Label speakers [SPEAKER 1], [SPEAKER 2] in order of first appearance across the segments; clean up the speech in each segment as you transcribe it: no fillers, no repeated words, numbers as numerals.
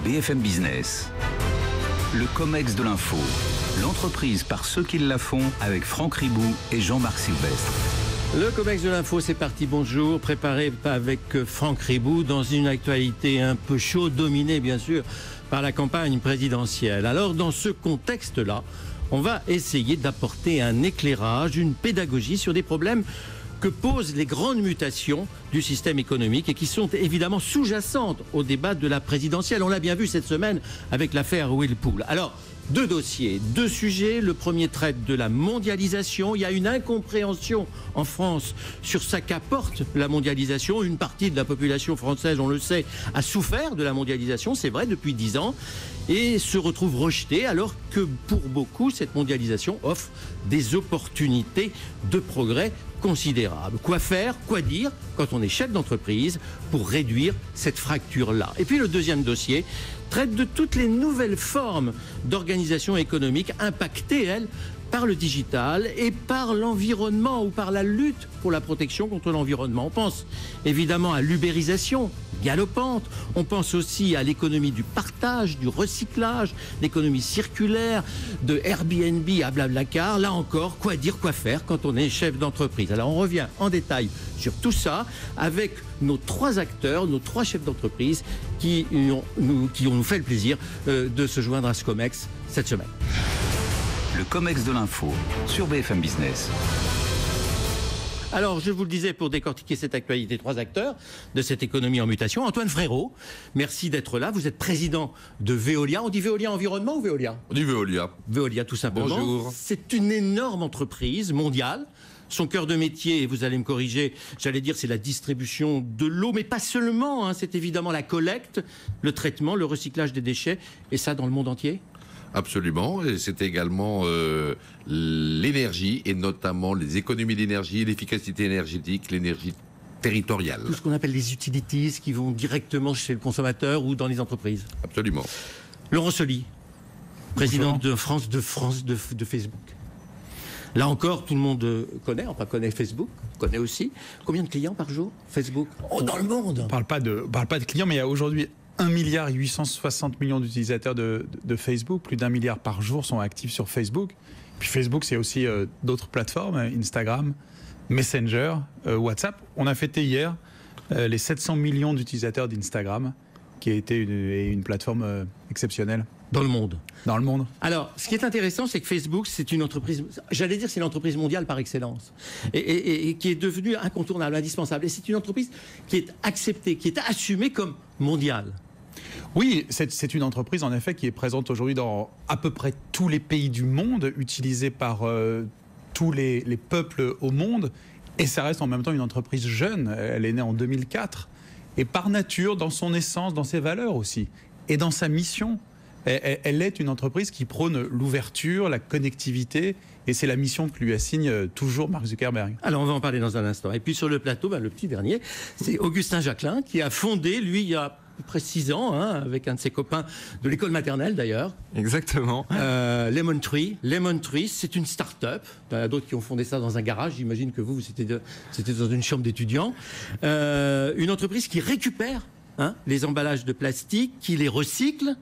[SPEAKER 1] BFM Business, le COMEX de l'info, l'entreprise par ceux qui la font, avec Franck Ribou et Jean-Marc Sylvestre.
[SPEAKER 2] Le COMEX de l'info, c'est parti, bonjour, préparé avec Franck Ribou dans une actualité un peu chaude, dominée bien sûr par la campagne présidentielle. Alors dans ce contexte-là, on va essayer d'apporter un éclairage, une pédagogie sur des problèmes que posent les grandes mutations du système économique et qui sont évidemment sous-jacentes au débat de la présidentielle. On l'a bien vu cette semaine avec l'affaire Whirlpool. Alors, deux dossiers, deux sujets. Le premier traite de la mondialisation. Il y a une incompréhension en France sur ce qu'apporte la mondialisation. Une partie de la population française, on le sait, a souffert de la mondialisation, c'est vrai, depuis 10 ans, et se retrouve rejetée, alors que pour beaucoup, cette mondialisation offre des opportunités de progrès considérable. Quoi faire, quoi dire quand on est chef d'entreprise pour réduire cette fracture-là. Et puis le deuxième dossier traite de toutes les nouvelles formes d'organisation économique impactées, elles, par le digital et par l'environnement ou par la lutte pour la protection contre l'environnement. On pense évidemment à l'ubérisation galopante, on pense aussi à l'économie du partage, du recyclage, l'économie circulaire, de Airbnb à Blablacar. Là encore, quoi dire, quoi faire quand on est chef d'entreprise. Alors on revient en détail sur tout ça avec nos trois acteurs, nos trois chefs d'entreprise qui nous fait le plaisir de se joindre à ce COMEX cette semaine.
[SPEAKER 1] Le COMEX de l'info sur BFM Business.
[SPEAKER 2] Alors, je vous le disais, pour décortiquer cette actualité, trois acteurs de cette économie en mutation. Antoine Frérot, merci d'être là. Vous êtes président de Veolia. On dit Veolia Environnement ou Veolia ?
[SPEAKER 3] On dit Veolia.
[SPEAKER 2] Veolia, tout simplement.
[SPEAKER 3] Bonjour.
[SPEAKER 2] C'est une énorme entreprise mondiale. Son cœur de métier, et vous allez me corriger, j'allais dire, c'est la distribution de l'eau, mais pas seulement. Hein, c'est évidemment la collecte, le traitement, le recyclage des déchets, et ça dans le monde entier ?
[SPEAKER 3] Absolument, et c'est également l'énergie, et notamment les économies d'énergie, l'efficacité énergétique, l'énergie territoriale.
[SPEAKER 2] Tout ce qu'on appelle les utilities qui vont directement chez le consommateur ou dans les entreprises.
[SPEAKER 3] Absolument.
[SPEAKER 2] Laurent Soli, président de Facebook. Là encore, tout le monde connaît Facebook, connaît aussi. Combien de clients par jour, Facebook ? Dans le monde.
[SPEAKER 4] On ne parle pas de clients, mais il y a aujourd'hui 1,860 milliard d'utilisateurs de Facebook. Plus d'1 milliard par jour sont actifs sur Facebook. Puis Facebook, c'est aussi d'autres plateformes, Instagram, Messenger, WhatsApp. On a fêté hier les 700 millions d'utilisateurs d'Instagram, qui a été une plateforme exceptionnelle.
[SPEAKER 2] Dans le monde.
[SPEAKER 4] Dans le monde.
[SPEAKER 2] Alors, ce qui est intéressant, c'est que Facebook, c'est une entreprise, j'allais dire, c'est l'entreprise mondiale par excellence, et qui est devenue incontournable, indispensable. Et c'est une entreprise qui est acceptée, qui est assumée comme mondiale.
[SPEAKER 4] Oui, c'est une entreprise, en effet, qui est présente aujourd'hui dans à peu près tous les pays du monde, utilisée par tous les peuples au monde. Et ça reste en même temps une entreprise jeune. Elle est née en 2004. Et par nature, dans son essence, dans ses valeurs aussi, et dans sa mission, elle est une entreprise qui prône l'ouverture, la connectivité, et c'est la mission que lui assigne toujours Mark Zuckerberg.
[SPEAKER 2] Alors on va en parler dans un instant. Et puis sur le plateau, le petit dernier, c'est Augustin Jacquelin qui a fondé, lui, il y a à peu près 6 ans, avec un de ses copains de l'école maternelle d'ailleurs.
[SPEAKER 5] Exactement.
[SPEAKER 2] Lemon Tree. Lemon Tree, c'est une start-up. Il y en a d'autres qui ont fondé ça dans un garage. J'imagine que c'était dans une chambre d'étudiants. Une entreprise qui récupère les emballages de plastique, qui les recycle.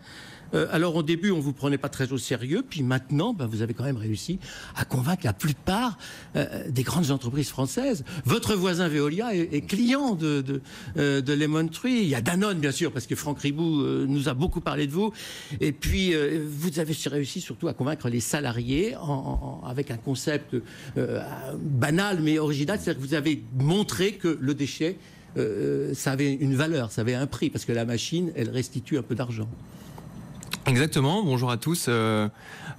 [SPEAKER 2] Alors au début, on ne vous prenait pas très au sérieux, puis maintenant, vous avez quand même réussi à convaincre la plupart des grandes entreprises françaises. Votre voisin Veolia est client de Lemon Tree. Il y a Danone, bien sûr, parce que Franck Ribou nous a beaucoup parlé de vous. Et puis, vous avez réussi surtout à convaincre les salariés avec un concept banal mais original. C'est-à-dire que vous avez montré que le déchet, ça avait une valeur, ça avait un prix, parce que la machine, elle restitue un peu d'argent.
[SPEAKER 5] Exactement, bonjour à tous.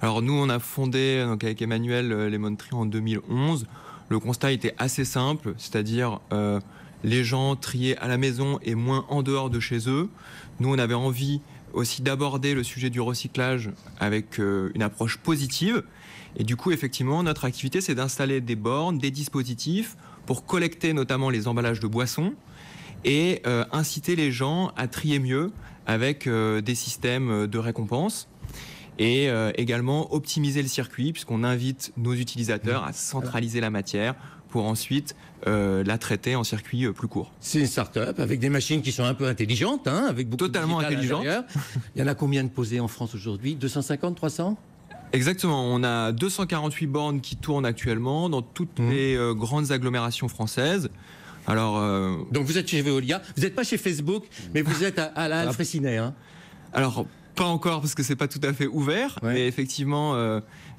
[SPEAKER 5] Alors nous, on a fondé avec Emmanuel Lemon Tree en 2011. Le constat était assez simple, c'est-à-dire les gens triaient à la maison et moins en dehors de chez eux. Nous, on avait envie aussi d'aborder le sujet du recyclage avec une approche positive. Et du coup, effectivement, notre activité, c'est d'installer des bornes, des dispositifs pour collecter notamment les emballages de boissons et inciter les gens à trier mieux avec des systèmes de récompense et également optimiser le circuit puisqu'on invite nos utilisateurs à centraliser la matière pour ensuite la traiter en circuit plus court.
[SPEAKER 2] C'est une start-up avec des machines qui sont un peu intelligentes, hein, avec beaucoup
[SPEAKER 5] Totalement
[SPEAKER 2] de digital à
[SPEAKER 5] intelligentes.
[SPEAKER 2] l'intérieur. Il y en a combien de posées en France aujourd'hui? 250, 300?
[SPEAKER 5] Exactement, on a 248 bornes qui tournent actuellement dans toutes les grandes agglomérations françaises. Alors,
[SPEAKER 2] Donc vous êtes chez Veolia, vous n'êtes pas chez Facebook, mais vous êtes à la Halle Fraissinet, hein.
[SPEAKER 5] alors pas encore parce que c'est pas tout à fait ouvert, mais effectivement,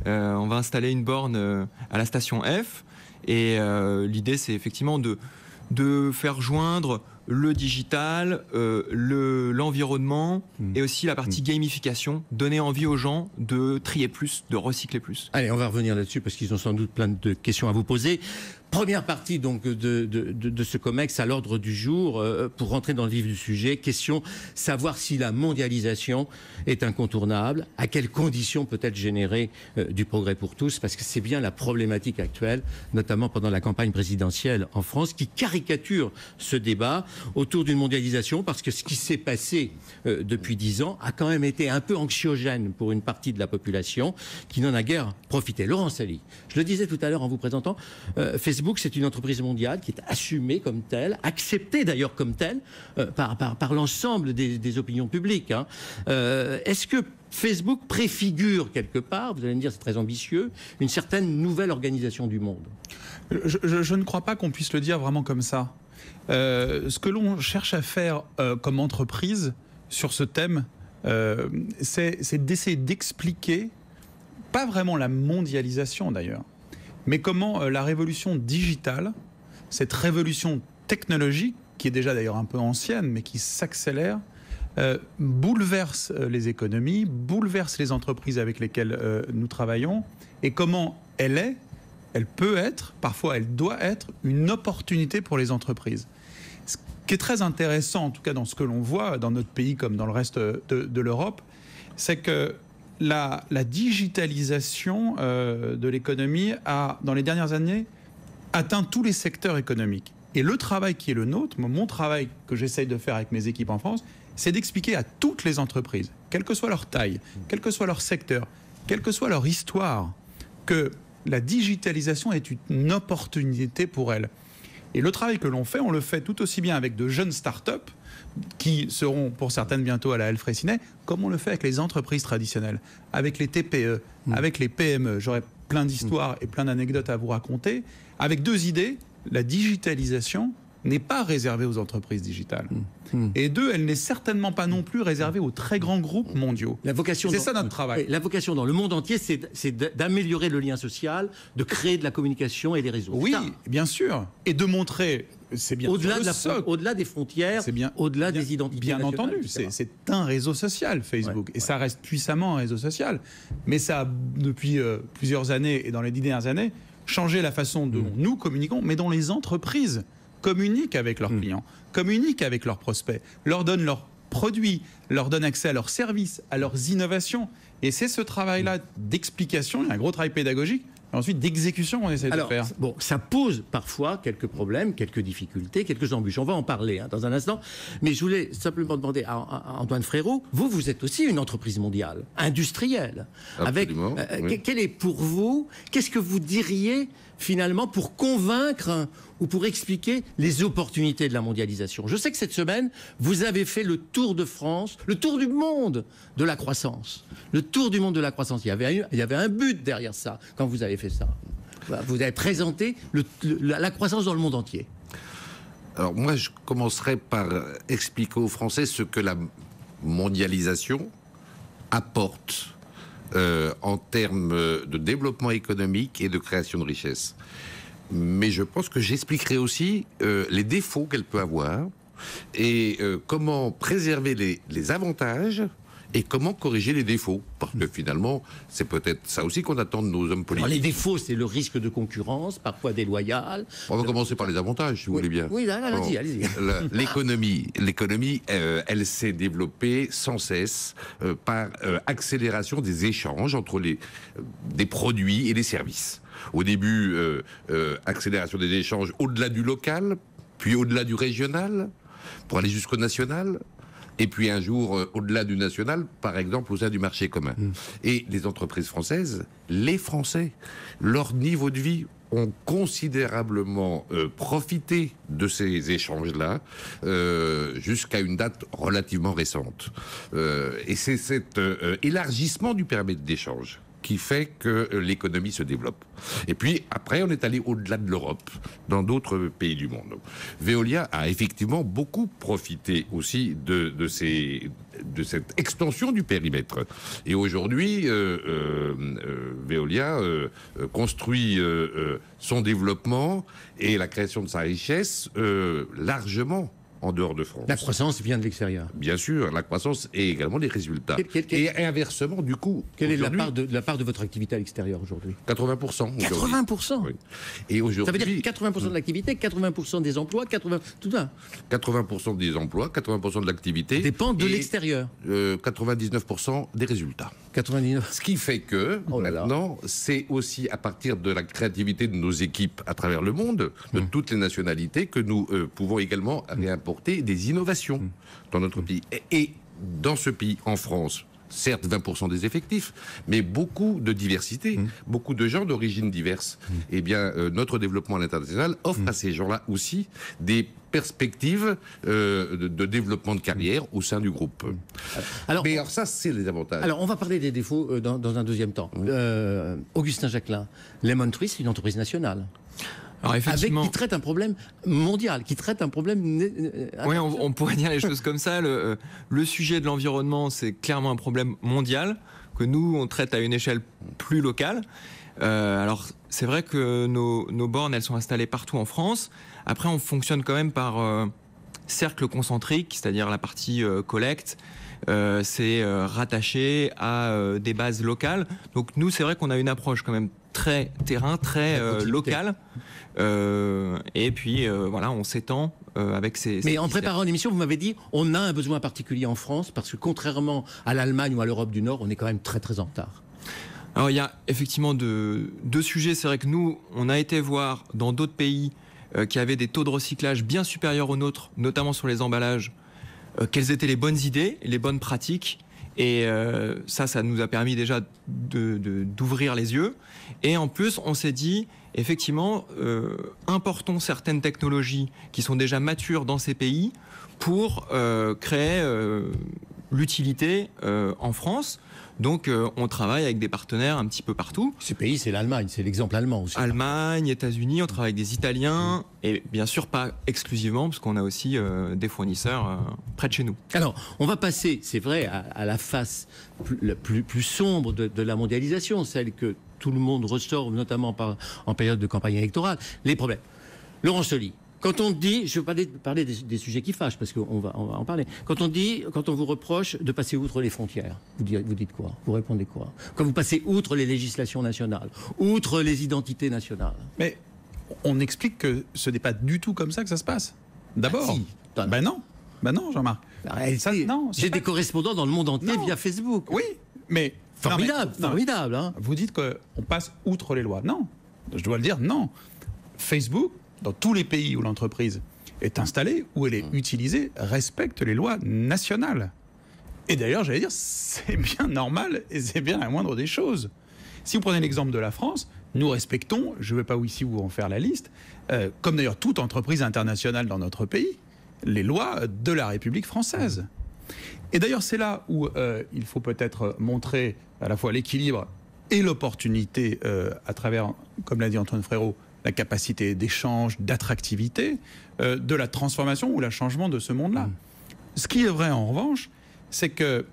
[SPEAKER 5] on va installer une borne à la station F et l'idée c'est effectivement de faire joindre le digital, l'environnement et aussi la partie gamification, donner envie aux gens de trier plus, de recycler plus.
[SPEAKER 2] Allez, on va revenir là-dessus parce qu'ils ont sans doute plein de questions à vous poser. Première partie donc de ce COMEX à l'ordre du jour. Pour rentrer dans le vif du sujet, question savoir si la mondialisation est incontournable, à quelles conditions peut-elle générer du progrès pour tous, parce que c'est bien la problématique actuelle, notamment pendant la campagne présidentielle en France, qui caricature ce débat autour d'une mondialisation, parce que ce qui s'est passé depuis 10 ans a quand même été un peu anxiogène pour une partie de la population qui n'en a guère profité. Laurent Sali, je le disais tout à l'heure en vous présentant, Facebook, c'est une entreprise mondiale qui est assumée comme telle, acceptée d'ailleurs comme telle par l'ensemble des opinions publiques, hein. Est-ce que Facebook préfigure quelque part, vous allez me dire c'est très ambitieux, une certaine nouvelle organisation du monde?
[SPEAKER 4] Je ne crois pas qu'on puisse le dire vraiment comme ça. Ce que l'on cherche à faire comme entreprise sur ce thème, c'est d'essayer d'expliquer, pas vraiment la mondialisation d'ailleurs, mais comment la révolution digitale, cette révolution technologique, qui est déjà d'ailleurs un peu ancienne, mais qui s'accélère, bouleverse les économies, bouleverse les entreprises avec lesquelles nous travaillons, et comment elle peut être, parfois elle doit être, une opportunité pour les entreprises. Ce qui est très intéressant, en tout cas dans ce que l'on voit dans notre pays comme dans le reste de l'Europe, c'est que la digitalisation de l'économie a, dans les dernières années, atteint tous les secteurs économiques. Et le travail qui est le nôtre, mon travail que j'essaye de faire avec mes équipes en France, c'est d'expliquer à toutes les entreprises, quelle que soit leur taille, quel que soit leur secteur, quelle que soit leur histoire, que la digitalisation est une opportunité pour elles. Et le travail que l'on fait, on le fait tout aussi bien avec de jeunes start-up, qui seront pour certaines bientôt à la Halle Fraissinet, comme on le fait avec les entreprises traditionnelles, avec les TPE, avec les PME. J'aurais plein d'histoires et plein d'anecdotes à vous raconter, avec deux idées. La digitalisation n'est pas réservée aux entreprises digitales. Et deux, elle n'est certainement pas non plus réservée aux très grands groupes mondiaux.
[SPEAKER 2] C'est
[SPEAKER 4] ça notre travail.
[SPEAKER 2] La vocation dans le monde entier, c'est d'améliorer le lien social, de créer de la communication et des réseaux.
[SPEAKER 4] Oui, bien sûr. Et de montrer, c'est bien
[SPEAKER 2] au-delà des frontières, au-delà des identités
[SPEAKER 4] bien
[SPEAKER 2] nationales,
[SPEAKER 4] entendu, c'est un réseau social, Facebook. Et ça reste puissamment un réseau social. Mais ça a, depuis plusieurs années et dans les 10 dernières années, changé la façon dont nous communiquons, mais dont les entreprises communiquent avec leurs clients, communiquent avec leurs prospects, leur donnent leurs produits, leur donnent accès à leurs services, à leurs innovations. Et c'est ce travail-là d'explication, il y a un gros travail pédagogique, et ensuite d'exécution qu'on essaie de faire.
[SPEAKER 2] Bon, ça pose parfois quelques problèmes, quelques difficultés, quelques embûches. On va en parler dans un instant. Mais je voulais simplement demander à Antoine Frérot, vous êtes aussi une entreprise mondiale, industrielle.
[SPEAKER 3] Absolument, oui.
[SPEAKER 2] Quel est pour vous, qu'est-ce que vous diriez finalement pour convaincre ou pour expliquer les opportunités de la mondialisation? Je sais que cette semaine, vous avez fait le tour de France, le tour du monde de la croissance. Le tour du monde de la croissance. Il y avait un but derrière ça, quand vous avez fait ça. Vous avez présenté la croissance dans le monde entier.
[SPEAKER 3] Alors moi, je commencerai par expliquer aux Français ce que la mondialisation apporte en termes de développement économique et de création de richesses. Mais je pense que j'expliquerai aussi les défauts qu'elle peut avoir et comment préserver les avantages et comment corriger les défauts. Parce que finalement, c'est peut-être ça aussi qu'on attend de nos hommes politiques.
[SPEAKER 2] Alors les défauts, c'est le risque de concurrence, parfois déloyale.
[SPEAKER 3] On va commencer par les avantages, si vous voulez bien.
[SPEAKER 2] Oui, allez-y.
[SPEAKER 3] L'économie, elle s'est développée sans cesse par accélération des échanges entre des produits et des services. Au début, accélération des échanges au-delà du local, puis au-delà du régional, pour aller jusqu'au national. Et puis un jour, au-delà du national, par exemple, au sein du marché commun. Et les entreprises françaises, les Français, leur niveau de vie ont considérablement profité de ces échanges-là jusqu'à une date relativement récente. Et c'est cet élargissement du périmètre d'échange qui fait que l'économie se développe. Et puis, après, on est allé au-delà de l'Europe, dans d'autres pays du monde. Veolia a effectivement beaucoup profité aussi de cette extension du périmètre. Et aujourd'hui, Veolia construit son développement et la création de sa richesse largement en dehors de France.
[SPEAKER 2] La croissance vient de l'extérieur.
[SPEAKER 3] Bien sûr, la croissance et également les résultats. Et inversement, du coup...
[SPEAKER 2] Quelle est la part de votre activité à l'extérieur aujourd'hui ?
[SPEAKER 3] 80%.
[SPEAKER 2] 80%
[SPEAKER 3] Oui. Et aujourd'hui...
[SPEAKER 2] Ça veut dire 80% de l'activité, 80% des emplois, tout ça
[SPEAKER 3] 80% des emplois, 80% de l'activité...
[SPEAKER 2] dépendent de l'extérieur.
[SPEAKER 3] 99% des résultats.
[SPEAKER 2] 99.
[SPEAKER 3] Ce qui fait que, maintenant, c'est aussi à partir de la créativité de nos équipes à travers le monde, de toutes les nationalités, que nous pouvons également réimporter des innovations dans notre pays. Et dans ce pays, en France, certes 20% des effectifs, mais beaucoup de diversité, beaucoup de gens d'origines diverses. Eh bien, notre développement à l'international offre à ces gens-là aussi des perspectives de développement de carrière au sein du groupe. Mais alors ça, c'est les avantages.
[SPEAKER 2] Alors, on va parler des défauts dans un deuxième temps. Augustin Jacquelin, Lemon Tree, c'est une entreprise nationale.
[SPEAKER 5] Alors effectivement,
[SPEAKER 2] qui traite un problème mondial, qui traite un problème...
[SPEAKER 5] Oui, on pourrait dire les choses comme ça. Le sujet de l'environnement, c'est clairement un problème mondial que nous, on traite à une échelle plus locale. Alors, c'est vrai que nos bornes, elles sont installées partout en France. Après, on fonctionne quand même par cercle concentrique, c'est-à-dire la partie collecte. C'est rattaché à des bases locales. Donc nous, c'est vrai qu'on a une approche quand même très terrain, très locale. Et puis voilà, on s'étend avec ces...
[SPEAKER 2] Mais en préparant l'émission, vous m'avez dit, on a un besoin particulier en France, parce que contrairement à l'Allemagne ou à l'Europe du Nord, on est quand même très très en retard.
[SPEAKER 5] Alors il y a effectivement deux sujets. C'est vrai que nous, on a été voir dans d'autres pays qui avaient des taux de recyclage bien supérieurs aux nôtres, notamment sur les emballages, quelles étaient les bonnes idées, les bonnes pratiques. Et ça nous a permis déjà d'ouvrir les yeux. Et en plus, on s'est dit, effectivement, importons certaines technologies qui sont déjà matures dans ces pays pour créer l'utilité en France. Donc, on travaille avec des partenaires un petit peu partout.
[SPEAKER 2] Ce pays, c'est l'Allemagne, c'est l'exemple allemand aussi.
[SPEAKER 5] Allemagne, États-Unis, on travaille avec des Italiens, et bien sûr pas exclusivement, parce qu'on a aussi des fournisseurs près de chez nous.
[SPEAKER 2] Alors, on va passer, c'est vrai, à la face plus sombre de la mondialisation, celle que tout le monde ressort, notamment en période de campagne électorale, les problèmes. Laurent Soli. Quand on dit, je vais parler des sujets qui fâchent, parce qu'on va en parler. Quand on vous reproche de passer outre les frontières, vous dites quoi? Vous répondez quoi? Quand vous passez outre les législations nationales, outre les identités nationales?
[SPEAKER 4] Mais on explique que ce n'est pas du tout comme ça que ça se passe. D'abord.
[SPEAKER 2] Ah, si.
[SPEAKER 4] Ben non, Jean-Marc.
[SPEAKER 2] J'ai des correspondants dans le monde entier via Facebook.
[SPEAKER 4] Oui, mais...
[SPEAKER 2] Formidable. Hein.
[SPEAKER 4] Vous dites qu'on passe outre les lois. Non, je dois le dire, non. Facebook, dans tous les pays où l'entreprise est installée, où elle est utilisée, respecte les lois nationales. Et d'ailleurs, j'allais dire, c'est bien normal et c'est bien la moindre des choses. Si vous prenez l'exemple de la France, nous respectons, je ne vais pas ici vous en faire la liste, comme d'ailleurs toute entreprise internationale dans notre pays, les lois de la République française. Et d'ailleurs, c'est là où il faut peut-être montrer à la fois l'équilibre et l'opportunité à travers, comme l'a dit Antoine Frérot, la capacité d'échange, d'attractivité, de la transformation ou le changement de ce monde-là. Ce qui est vrai en revanche, c'est que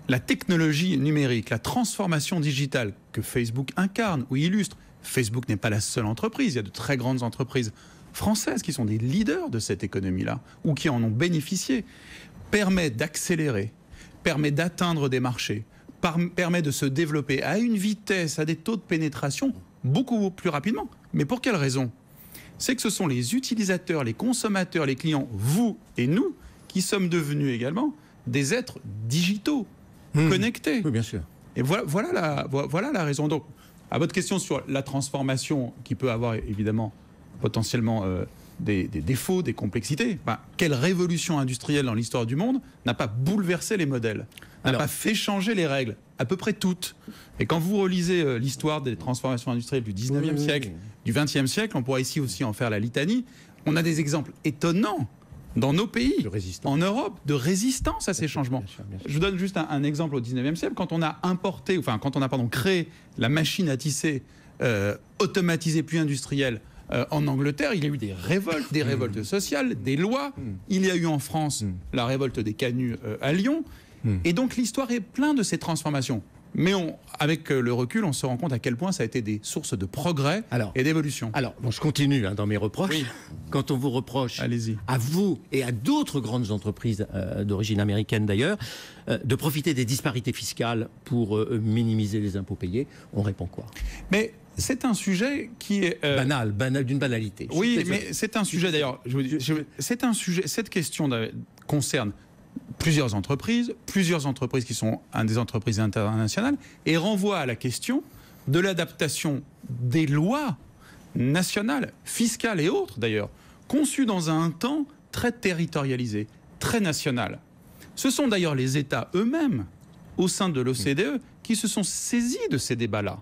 [SPEAKER 4] la technologie numérique, la transformation digitale que Facebook incarne ou illustre, Facebook n'est pas la seule entreprise, il y a de très grandes entreprises françaises qui sont des leaders de cette économie-là ou qui en ont bénéficié, permet d'accélérer, permet d'atteindre des marchés, permet de se développer à une vitesse, à des taux de pénétration beaucoup plus rapidement. Mais pour quelle raison? C'est que ce sont les utilisateurs, les consommateurs, les clients, vous et nous, qui sommes devenus également des êtres digitaux, connectés.
[SPEAKER 2] Oui, bien sûr.
[SPEAKER 4] Et voilà la raison. Donc, à votre question sur la transformation qui peut avoir évidemment potentiellement des défauts, des complexités. Enfin, quelle révolution industrielle dans l'histoire du monde n'a pas bouleversé les modèles, n'a pas fait changer les règles, à peu près toutes. Et quand vous relisez l'histoire des transformations industrielles du 19e siècle, du 20e siècle, on pourrait ici aussi en faire la litanie, on a des exemples étonnants dans nos pays, en Europe, de résistance à ces changements. Bien sûr. Je vous donne juste un exemple au 19e siècle. Quand on a créé la machine à tisser automatisée puis industrielle en Angleterre, il y a eu des révoltes sociales, des lois. Il y a eu en France la révolte des canuts à Lyon. Et donc l'histoire est pleine de ces transformations. Mais avec le recul, on se rend compte à quel point ça a été des sources de progrès et d'évolution.
[SPEAKER 2] Alors, bon, je continue dans mes reproches. Oui. Quand on vous reproche, à vous et à d'autres grandes entreprises d'origine américaine d'ailleurs, de profiter des disparités fiscales pour minimiser les impôts payés, on répond quoi? Mais
[SPEAKER 4] c'est un sujet qui est
[SPEAKER 2] banal, d'une banalité.
[SPEAKER 4] Oui, mais c'est un sujet d'ailleurs. C'est un sujet. Cette question concerne plusieurs entreprises qui sont des entreprises internationales, et renvoie à la question de l'adaptation des lois nationales, fiscales et autres d'ailleurs, conçues dans un temps très territorialisé, très national. Ce sont d'ailleurs les États eux-mêmes, au sein de l'OCDE, qui se sont saisis de ces débats-là.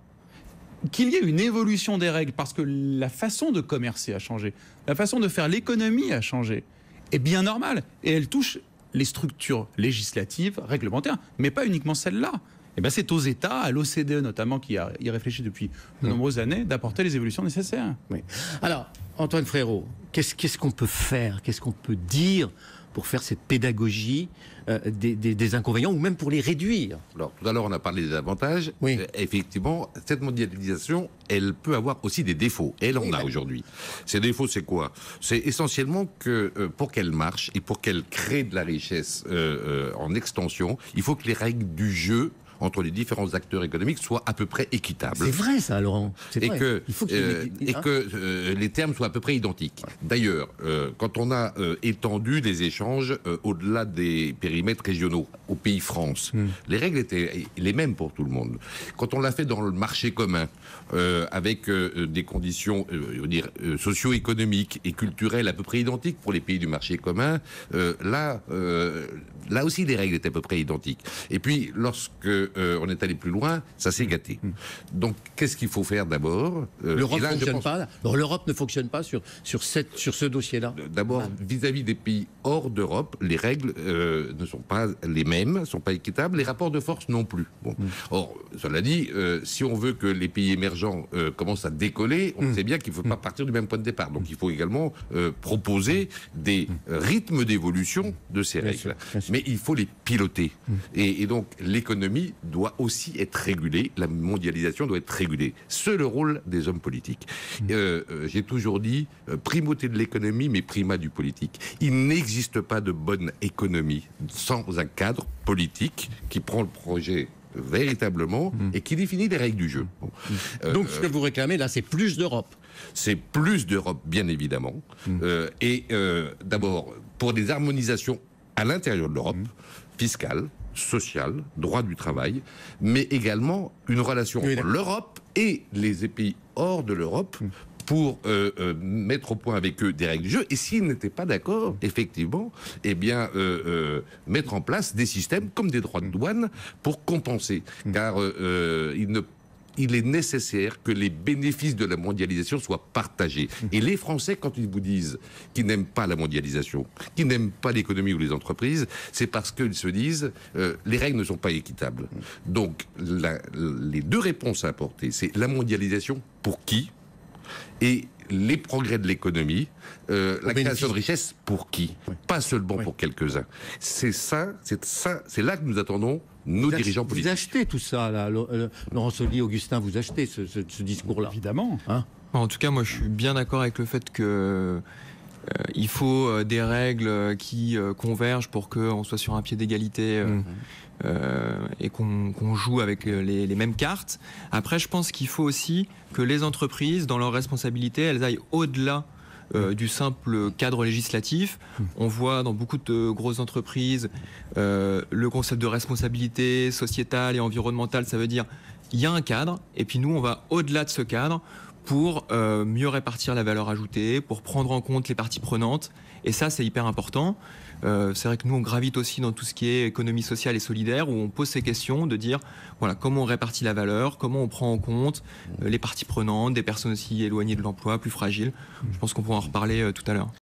[SPEAKER 4] Qu'il y ait une évolution des règles, parce que la façon de commercer a changé, la façon de faire l'économie a changé, est bien normale, et elle touche les structures législatives, réglementaires, mais pas uniquement celles-là. Et ben c'est aux États, à l'OCDE notamment, qui y réfléchit depuis de nombreuses années, d'apporter les évolutions nécessaires.
[SPEAKER 2] Oui. Alors, Antoine Frérot, qu'est-ce qu'on peut faire, qu'est-ce qu'on peut dire pour faire cette pédagogie des inconvénients, ou même pour les réduire?
[SPEAKER 3] Alors, tout à l'heure, on a parlé des avantages.
[SPEAKER 2] Oui.
[SPEAKER 3] Effectivement, cette mondialisation, elle peut avoir aussi des défauts. Et elle en a aujourd'hui. Ces défauts, c'est quoi? C'est essentiellement que pour qu'elle marche et pour qu'elle crée de la richesse en extension, il faut que les règles du jeu entre les différents acteurs économiques soient à peu près équitables.
[SPEAKER 2] C'est vrai ça, Laurent.
[SPEAKER 3] Et que les termes soient à peu près identiques. D'ailleurs, quand on a étendu les échanges au-delà des périmètres régionaux, au pays France, les règles étaient les mêmes pour tout le monde. Quand on l'a fait dans le marché commun, avec des conditions socio-économiques et culturelles à peu près identiques pour les pays du marché commun, là aussi les règles étaient à peu près identiques. Et puis, lorsque on est allé plus loin, ça s'est gâté. Donc, qu'est-ce qu'il faut faire d'abord?
[SPEAKER 2] L'Europe ne fonctionne pas. L'Europe ne fonctionne pas sur ce dossier-là.
[SPEAKER 3] D'abord, vis-à-vis des pays hors d'Europe, les règles ne sont pas les mêmes, ne sont pas équitables. Les rapports de force non plus. Bon. Or, cela dit, si on veut que les pays émergents commencent à décoller, on sait bien qu'il ne faut pas partir du même point de départ. Donc, il faut également proposer des rythmes d'évolution de ces règles. Mais il faut les piloter. Et donc, l'économie doit aussi être régulée, la mondialisation doit être régulée. C'est le rôle des hommes politiques. J'ai toujours dit, primauté de l'économie, mais primat du politique. Il n'existe pas de bonne économie sans un cadre politique qui prend le projet véritablement et qui définit les règles du jeu. Bon.
[SPEAKER 2] Donc ce que vous réclamez là, c'est plus d'Europe.
[SPEAKER 3] C'est plus d'Europe, bien évidemment. D'abord, pour des harmonisations à l'intérieur de l'Europe, fiscale, sociale, droit du travail, mais également une relation entre l'Europe et les pays hors de l'Europe pour mettre au point avec eux des règles du jeu. Et s'ils n'étaient pas d'accord, effectivement, eh bien, mettre en place des systèmes comme des droits de douane pour compenser. Car il est nécessaire que les bénéfices de la mondialisation soient partagés. Et les Français, quand ils vous disent qu'ils n'aiment pas la mondialisation, qu'ils n'aiment pas l'économie ou les entreprises, c'est parce qu'ils se disent les règles ne sont pas équitables. Donc, les deux réponses à apporter, c'est la mondialisation pour qui? Et les progrès de l'économie, la création de richesse pour qui? Pas seulement pour quelques-uns. C'est là que nous attendons nos dirigeants politiques.
[SPEAKER 2] Vous achetez tout ça, là, Laurent Saully, Augustin, vous achetez ce discours-là?
[SPEAKER 4] Évidemment.
[SPEAKER 2] Hein?
[SPEAKER 5] En tout cas, moi, je suis bien d'accord avec le fait que il faut des règles qui convergent pour qu'on soit sur un pied d'égalité et qu'on joue avec les mêmes cartes. Après, je pense qu'il faut aussi que les entreprises, dans leurs responsabilités, elles aillent au-delà du simple cadre législatif. On voit dans beaucoup de grosses entreprises le concept de responsabilité sociétale et environnementale. Ça veut dire il y a un cadre, et puis nous, on va au-delà de ce cadre pour mieux répartir la valeur ajoutée, pour prendre en compte les parties prenantes. Et ça, c'est hyper important. C'est vrai que nous, on gravite aussi dans tout ce qui est économie sociale et solidaire, où on pose ces questions de dire voilà, comment on répartit la valeur, comment on prend en compte les parties prenantes, des personnes aussi éloignées de l'emploi, plus fragiles. Je pense qu'on pourra en reparler tout à l'heure.